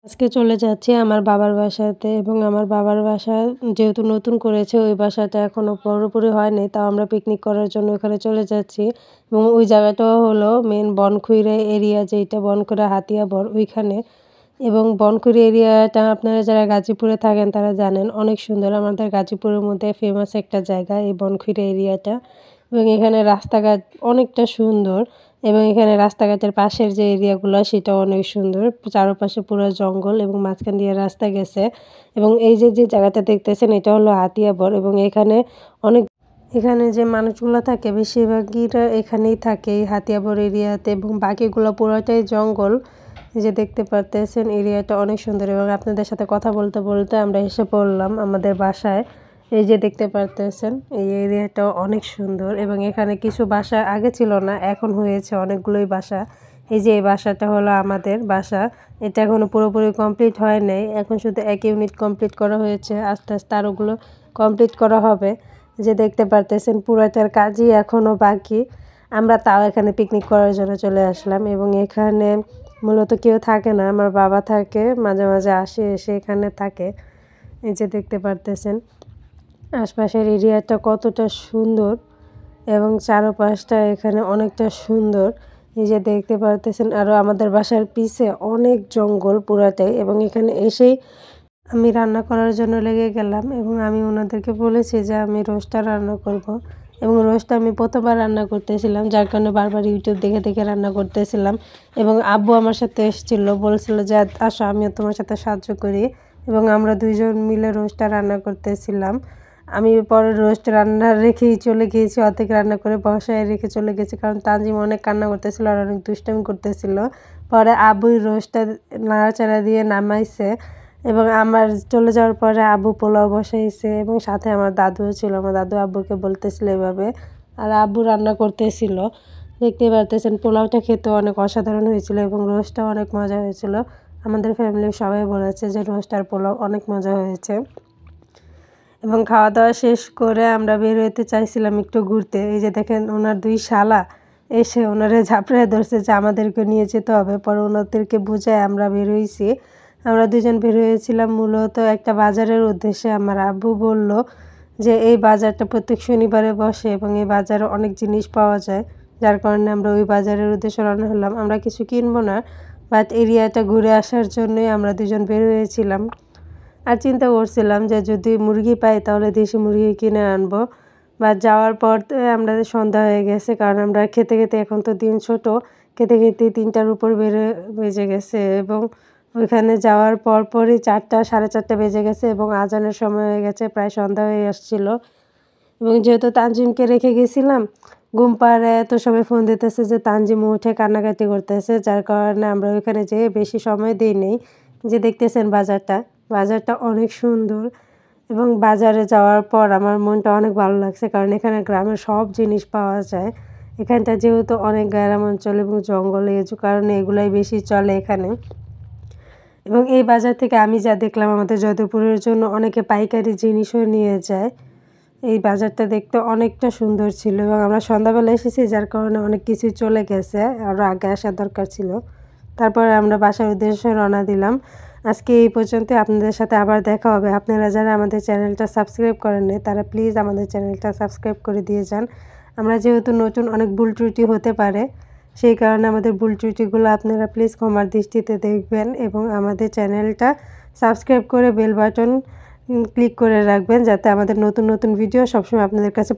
আজকে চলে যাচ্ছি আমার বাবার বাসাতে এবং আমার বাবার বাসা যেহেতু নতুন করেছে ওই বাসাটা এখনো পুরোপুরি হয়নি, তাও আমরা পিকনিক করার জন্য ওখানে চলে যাচ্ছি। এবং ওই জায়গাটাও হলো মেন বনখুইরা এরিয়া, যেটা বনখুইরা হাতিয়াবর ওইখানে। এবং বনখুইরা এরিয়াটা আপনারা যারা গাজীপুরে থাকেন তারা জানেন অনেক সুন্দর, আমাদের গাজীপুরের মধ্যে ফেমাস একটা জায়গা এই বনখুইরা এরিয়াটা। এবং এখানে রাস্তাঘাট অনেকটা সুন্দর এবং এখানে রাস্তাঘাটের পাশের যে এরিয়াগুলো সেটাও অনেক সুন্দর। চারপাশে পুরো জঙ্গল এবং মাঝখান দিয়ে রাস্তা গেছে। এবং এই যে জায়গাটা দেখতেছেন এটা হলো হাতিয়াবর এবং এখানে যে মানুষগুলো থাকে বেশিরভাগইরা এখানেই থাকে এই হাতিয়াবর এরিয়াতে, এবং বাকিগুলো পুরোটাই জঙ্গল। এই যে দেখতে পারতেছেন এরিয়াটা অনেক সুন্দর এবং আপনাদের সাথে কথা বলতে বলতে আমরা এসে পড়লাম আমাদের বাসায়। এই যে দেখতে পারতেছেন এই এরিয়াটা অনেক সুন্দর এবং এখানে কিছু বাসা আগে ছিল না, এখন হয়েছে অনেকগুলোই বাসা। এই যে এই বাসাটা হলো আমাদের বাসা, এটা এখনো পুরোপুরি কমপ্লিট হয় নাই, এখন শুধু এক ইউনিট কমপ্লিট করা হয়েছে, আস্তে আস্তে আরোগুলো কমপ্লিট করা হবে। যে দেখতে পারতেছেন পুরাটার কাজই এখনো বাকি। আমরা তাও এখানে পিকনিক করার জন্য চলে আসলাম এবং এখানে মূলত কেউ থাকে না, আমার বাবা থাকে, মাঝে মাঝে আসে, এসে এখানে থাকে। এই যে দেখতে পারতেছেন আশপাশের এরিয়াটা কতটা সুন্দর এবং চারপাশটা এখানে অনেকটা সুন্দর। এই যে দেখতে পারতেছেন আরও আমাদের বাসার পিছে অনেক জঙ্গল পুরাটাই। এবং এখানে এসেই আমি রান্না করার জন্য লেগে গেলাম এবং আমি ওনাদেরকে বলেছি যে আমি রোস্টটা রান্না করব। এবং রোস্টটা আমি প্রথমবার রান্না করতেছিলাম, যার কারণে বারবার ইউটিউব দেখে দেখে রান্না করতেছিলাম। এবং আব্বু আমার সাথে এসেছিলো, বলছিল যে আসো আমিও তোমার সাথে সাহায্য করি। এবং আমরা দুইজন মিলে রোস্টটা রান্না করতেছিলাম। আমি পরে রোস্ট রান্না রেখেই চলে গিয়েছি, অর্ধেক রান্না করে বসায় রেখে চলে গেছি, কারণ তানজিম অনেক কান্না করতেছিল আর অনেক দুষ্টামি করতেছিল। পরে আব্বুই রোস্টটা নাড়াচাড়া দিয়ে নামাইছে এবং আমার চলে যাওয়ার পরে আব্বু পোলাও বসাইছে এবং সাথে আমার দাদুও ছিল, আমার দাদু আব্বুকে বলতেছিল এভাবে, আর আব্বু রান্না করতেছিল। দেখতে পারতেছেন পোলাওটা খেতে অনেক অসাধারণ হয়েছিল এবং রোস্টটাও অনেক মজা হয়েছিল। আমাদের ফ্যামিলির সবাই বলেছে যে রোস্ট আর পোলাও অনেক মজা হয়েছে। এবং খাওয়া দাওয়া শেষ করে আমরা বের হতে চাইছিলাম একটু ঘুরতে। এই যে দেখেন ওনার দুই শালা এসে ওনারে ঝাপড়ায় ধরছে যে আমাদেরকে নিয়ে যেতে হবে, পরে ওনাদেরকে বুঝায় আমরা বের হয়েছি। আমরা দুজন বের হয়েছিলাম মূলত একটা বাজারের উদ্দেশ্যে। আমার আব্বু বলল যে এই বাজারটা প্রত্যেক শনিবারে বসে এবং এই বাজারে অনেক জিনিস পাওয়া যায়, যার কারণে আমরা ওই বাজারের উদ্দেশ্যে রওনা হলাম। আমরা কিছু কিনবো না, বাট এরিয়াটা ঘুরে আসার জন্যই আমরা দুজন বের হয়েছিলাম। আর চিন্তা করছিলাম যে যদি মুরগি পাই তাহলে দেশি মুরগি কিনে আনবো। বা যাওয়ার পর আমাদের সন্ধ্যা হয়ে গেছে, কারণ আমরা খেতে খেতে, এখন তো দিন ছোট, খেতে খেতে 3টার উপর বেজে গেছে। এবং ওইখানে যাওয়ার পরই 4টা, 4:30 বেজে গেছে এবং আজানের সময় হয়ে গেছে, প্রায় সন্ধ্যা হয়ে আসছিল। এবং যেহেতু তানজিমকে রেখে গেছিলাম, ঘুম পাড়ে এত সবাই ফোন দিতেছে যে তানজিম উঠে কান্নাকাটি করতেছে, যার কারণে আমরা ওইখানে যেয়ে বেশি সময় দিই নেই। যে দেখতেছেন বাজারটা অনেক সুন্দর এবং বাজারে যাওয়ার পর আমার মনটা অনেক ভালো লাগছে, কারণ এখানে গ্রামের সব জিনিস পাওয়া যায়। এখানটা যেহেতু অনেক গ্রাম অঞ্চল এবং জঙ্গলে, এই কারণে এগুলাই বেশি চলে এখানে। এবং এই বাজার থেকে আমি যা দেখলাম, আমাদের যদুপুরের জন্য অনেকে পাইকারি জিনিসও নিয়ে যায়। এই বাজারটা দেখতে অনেকটা সুন্দর ছিল এবং আমরা সন্ধ্যাবেলা এসেছি, যার কারণে অনেক কিছু চলে গেছে, আরও আগে আসার দরকার ছিল। তারপরে আমরা বাসার উদ্দেশ্যে রওনা দিলাম। আজকে এই পর্যন্ত, আপনাদের সাথে আবার দেখা হবে। আপনারা যারা আমাদের চ্যানেলটা সাবস্ক্রাইব করেননি তারা প্লিজ আমাদের চ্যানেলটা সাবস্ক্রাইব করে দিয়ে যান। আমরা যেহেতু নতুন, অনেক ভুল ত্রুটি হতে পারে, সেই কারণে আমাদের ভুল ত্রুটিগুলো আপনারা প্লিজ ক্ষমার দৃষ্টিতে দেখবেন এবং আমাদের চ্যানেলটা সাবস্ক্রাইব করে বেল বাটন ক্লিক করে রাখবেন, যাতে আমাদের নতুন নতুন ভিডিও সবসময় আপনাদের কাছে